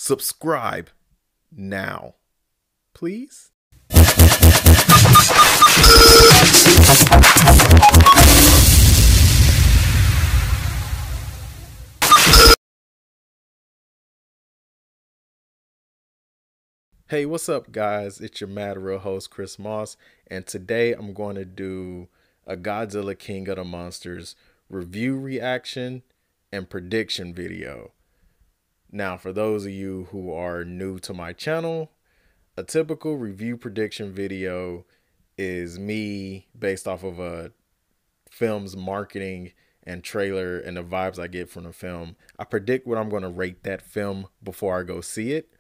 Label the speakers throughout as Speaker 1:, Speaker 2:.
Speaker 1: Subscribe now, please. Hey, what's up, guys? It's your mad real host, Chris Moss, and today I'm going to do a Godzilla King of the Monsters review reaction and prediction video. Now, for those of you who are new to my channel, a typical review prediction video is me based off of a film's marketing and trailer and the vibes I get from the film. I predict what I'm going to rate that film before I go see it.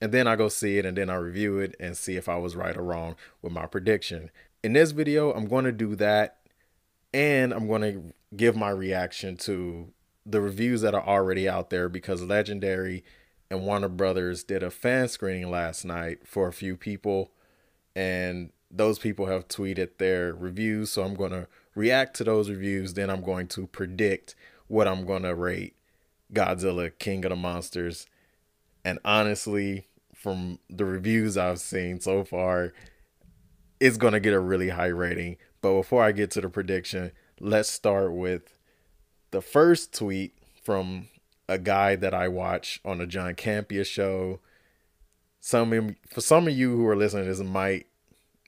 Speaker 1: And then I go see it and then I review it and see if I was right or wrong with my prediction. In this video, I'm going to do that, and I'm going to give my reaction to the reviews that are already out there, because Legendary and Warner Brothers did a fan screening last night for a few people, and those people have tweeted their reviews. So I'm going to react to those reviews. Then I'm going to predict what I'm going to rate Godzilla King of the Monsters. And honestly, from the reviews I've seen so far, it's going to get a really high rating. But before I get to the prediction, let's start with the first tweet from a guy that I watch on the John Campea show. For some of you who are listening to this might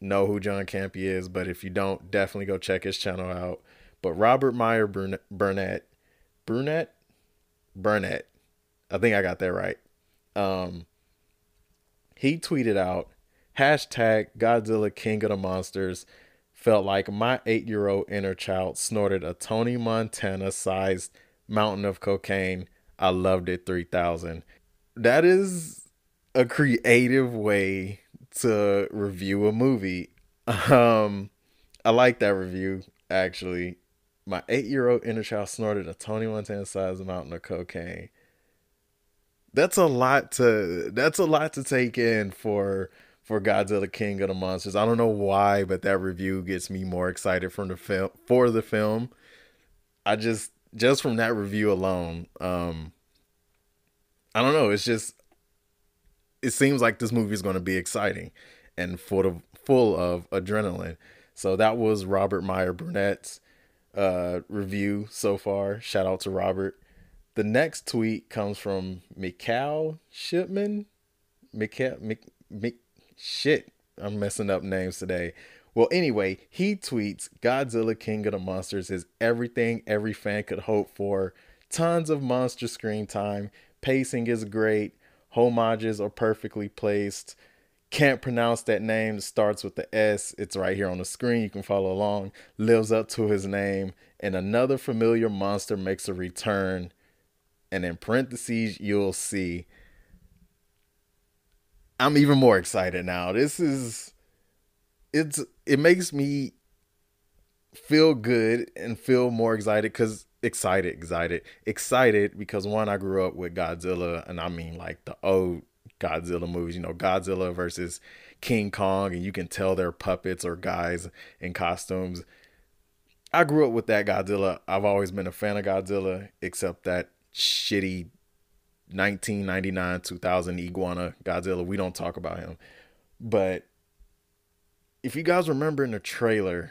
Speaker 1: know who John Campea is, but if you don't, definitely go check his channel out. But Robert Meyer Burnett, I think I got that right. He tweeted out, hashtag Godzilla King of the Monsters felt like my 8-year-old inner child snorted a Tony Montana sized mountain of cocaine. I loved it 3000. That is a creative way to review a movie. I like that review, actually. My 8-year-old inner child snorted a Tony Montana sized mountain of cocaine. That's a lot to take in for Godzilla King of the Monsters. I don't know why, but that review gets me more excited for the film. I just from that review alone, I don't know. It seems like this movie is going to be exciting and full of adrenaline. So that was Robert Meyer Burnett's review so far. Shout out to Robert. The next tweet comes from Mikhail Shipman. Shit, I'm messing up names today. Well, anyway, he tweets, Godzilla King of the Monsters is everything every fan could hope for. Tons of monster screen time. Pacing is great. Homages are perfectly placed. Can't pronounce that name. It starts with the S. It's right here on the screen. You can follow along. Lives up to his name. And another familiar monster makes a return. And in parentheses, you'll see. I'm even more excited now. It makes me feel good and feel more excited because one, I grew up with Godzilla, and I mean like the old Godzilla movies, you know, Godzilla versus King Kong, and you can tell they're puppets or guys in costumes. I grew up with that Godzilla. I've always been a fan of Godzilla, except that shitty 1999 2000 iguana Godzilla. We don't talk about him. But if you guys remember in the trailer,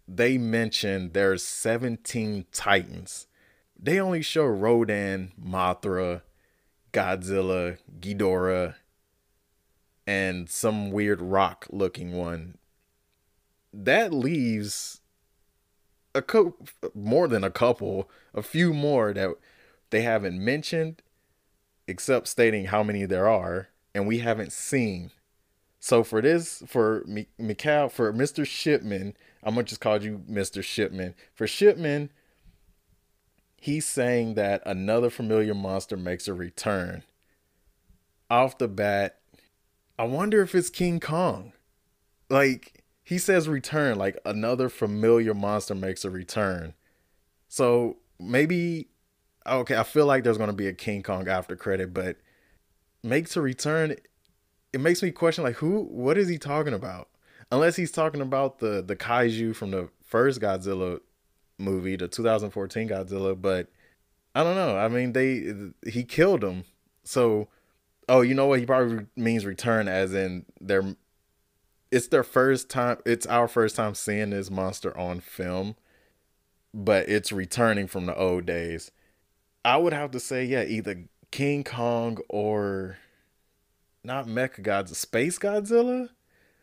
Speaker 1: they mentioned there's 17 Titans. They only show Rodan, Mothra, Godzilla, Ghidorah, and some weird rock looking one. That leaves a few more that they haven't mentioned, except stating how many there are, and we haven't seen. So for Mr. Shipman, I'm gonna just call you Mr. Shipman. For Shipman, he's saying that another familiar monster makes a return. Off the bat, I wonder if it's King Kong. Like, he says return, like another familiar monster makes a return. So maybe, okay, I feel like there's going to be a King Kong after credit, but makes a return, it makes me question, like, what is he talking about? Unless he's talking about the kaiju from the first Godzilla movie, the 2014 Godzilla, but I don't know. I mean, he killed him So, oh, you know what? He probably means return, as in their. It's their first time. It's our first time seeing this monster on film, but it's returning from the old days. I would have to say, yeah, either King Kong or not Mecha Godzilla, Space Godzilla.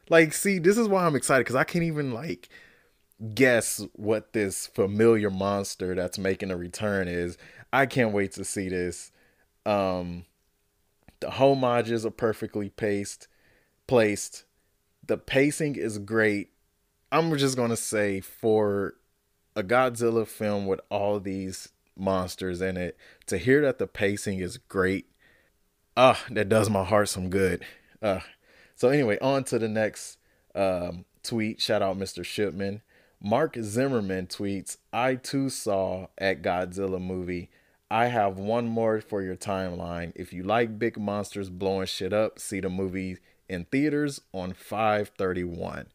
Speaker 1: Like, see, this is why I'm excited because I can't even like guess what this familiar monster that's making a return is. I can't wait to see this. Um, the homages are perfectly placed. The pacing is great. I'm just gonna say for a Godzilla film with all these monsters in it, to hear that the pacing is great, that does my heart some good. So anyway, on to the next tweet. Shout out Mr. Shipman. Mark Zimmerman tweets, I too saw at Godzilla movie. I have one more for your timeline. If you like big monsters blowing shit up, see the movie in theaters on 5/31.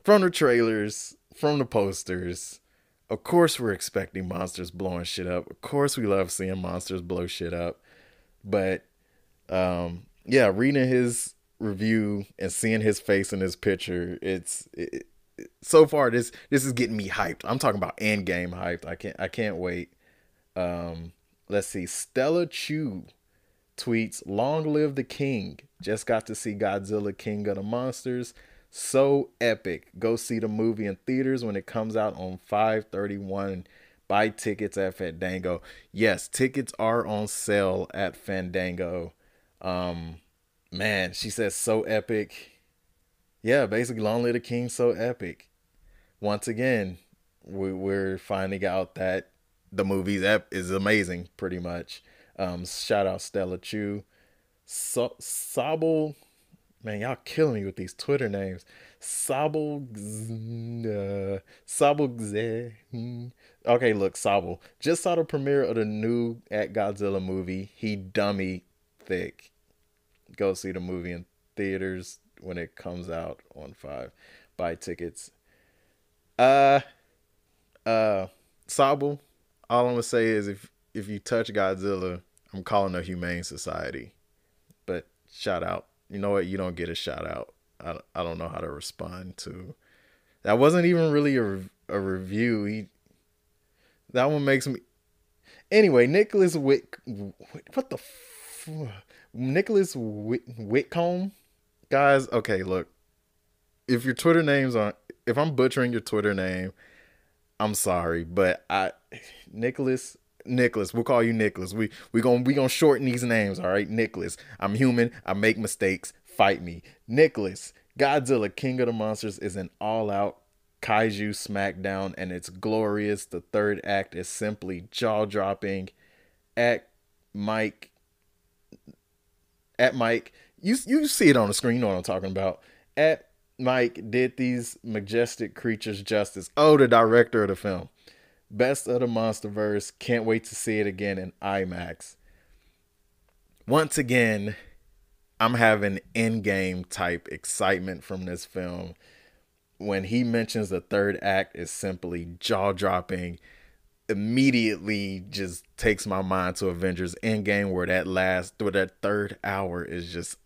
Speaker 1: From the trailers, from the posters, of course we're expecting monsters blowing shit up. Of course we love seeing monsters blow shit up. But yeah, reading his review and seeing his face in his picture, so far this is getting me hyped. I'm talking about end game hyped. I can't wait. Let's see. Stella Chu tweets, "Long live the king. Just got to see Godzilla King of the Monsters. So epic. Go see the movie in theaters when it comes out on 5/31. Buy tickets at Fandango." Yes, tickets are on sale at Fandango. Um Man, she says so epic. Yeah, basically Long Live the King, so epic. Once again, we're finding out that the movie is amazing, pretty much. Shout out Stella Chu. Sabal, man, y'all killing me with these Twitter names. Sabal, Sabal, okay, look, Sabal just saw the premiere of the new At Godzilla movie. He dummy thick. Go see the movie in theaters when it comes out on 5. Buy tickets. Uh, Sabal, all I'm gonna say is if you touch Godzilla, I'm calling a humane society. But shout out. You know what? You don't get a shout out. I don't know how to respond to. That wasn't even really a review. That one makes me. Anyway, Nicholas what the Nicholas Whitcomb, guys. Okay, look. If your Twitter names aren't, if I'm butchering your Twitter name, I'm sorry, but Nicholas, we'll call you Nicholas. We gonna shorten these names, all right? Nicholas, I'm human. I make mistakes. Fight me, Nicholas. Godzilla King of the Monsters is an all-out kaiju smackdown, and it's glorious. The third act is simply jaw-dropping. At Mike, at Mike, you see it on the screen. You know what I'm talking about. At Mike did these majestic creatures justice. Oh, the director of the film. Best of the Monsterverse. Can't wait to see it again in IMAX. Once again, I'm having in-game type excitement from this film. When he mentions the third act is simply jaw-dropping, immediately just takes my mind to Avengers Endgame, where that third hour is just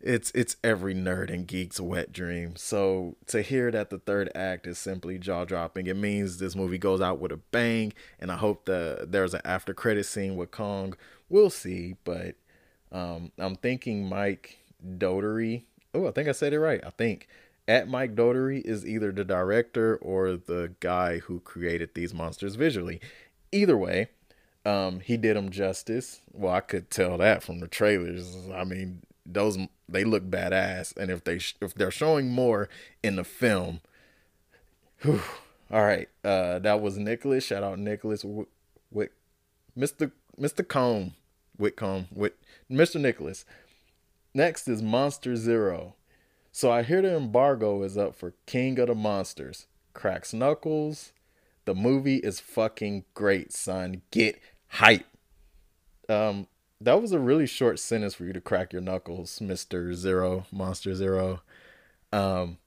Speaker 1: it's every nerd and geek's wet dream. So to hear that the third act is simply jaw dropping, it means this movie goes out with a bang. And I hope there's an after credit scene with Kong. We'll see, but I'm thinking Mike Dougherty. Oh, I think I said it right. I think at Mike Dougherty is either the director or the guy who created these monsters visually. Either way, he did them justice. Well, I could tell that from the trailers. I mean, those they look badass, and if they're showing more in the film, whew, all right. That was Nicholas. Shout out Nicholas with Mr. Combe, Whitcomb with Mr. Nicholas. Next is Monster Zero. So I hear the embargo is up for King of the Monsters. Cracks knuckles. The movie is fucking great, son. Get hype. That was a really short sentence for you to crack your knuckles, Mr. Zero, Monster Zero. Um,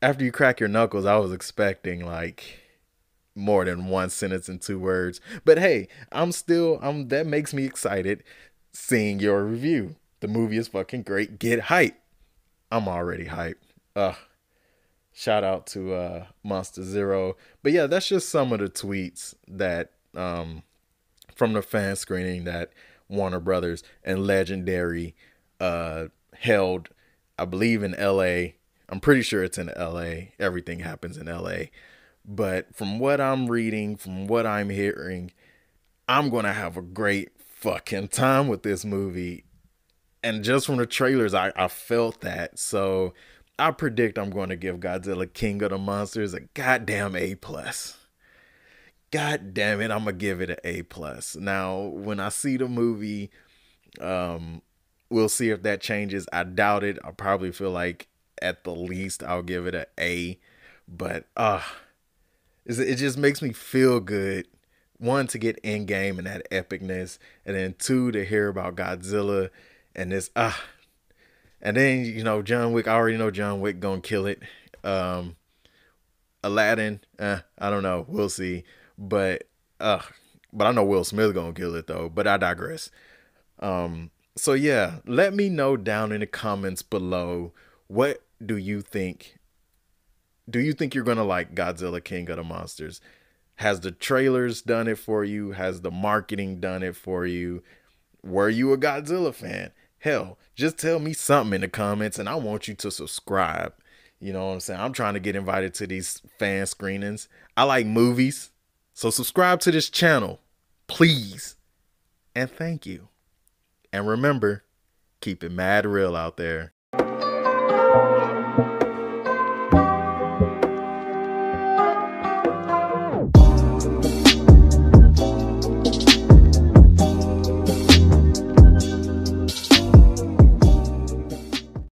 Speaker 1: After you crack your knuckles, I was expecting like more than one sentence and two words. But hey, I'm that makes me excited seeing your review. The movie is fucking great. Get hype. I'm already hyped. Shout out to Monster Zero. But yeah, that's just some of the tweets that from the fan screening that Warner Brothers and Legendary held, I believe in LA. I'm pretty sure it's in LA. Everything happens in LA. But from what I'm reading, from what I'm hearing, I'm going to have a great fucking time with this movie. And just from the trailers, I felt that. So I predict I'm going to give Godzilla King of the Monsters a goddamn A plus. God damn it, I'm gonna give it an A plus. Now, when I see the movie, we'll see if that changes. I doubt it. I'll probably feel like at the least I'll give it an A. But it just makes me feel good. One, to get in game and that epicness, and then two, to hear about Godzilla and this and then John Wick. I already know John Wick gonna kill it. Aladdin, I don't know. We'll see. But but I know Will Smith gonna kill it though. But I digress. So yeah, let me know down in the comments below, what do you think? Do you think you're gonna like Godzilla King of the Monsters? Has the trailers done it for you? Has the marketing done it for you? Were you a Godzilla fan? Hell, just tell me something in the comments and I want you to subscribe. You know what I'm saying? I'm trying to get invited to these fan screenings. I like movies. So subscribe to this channel, please. And thank you. And remember, keep it mad real out there.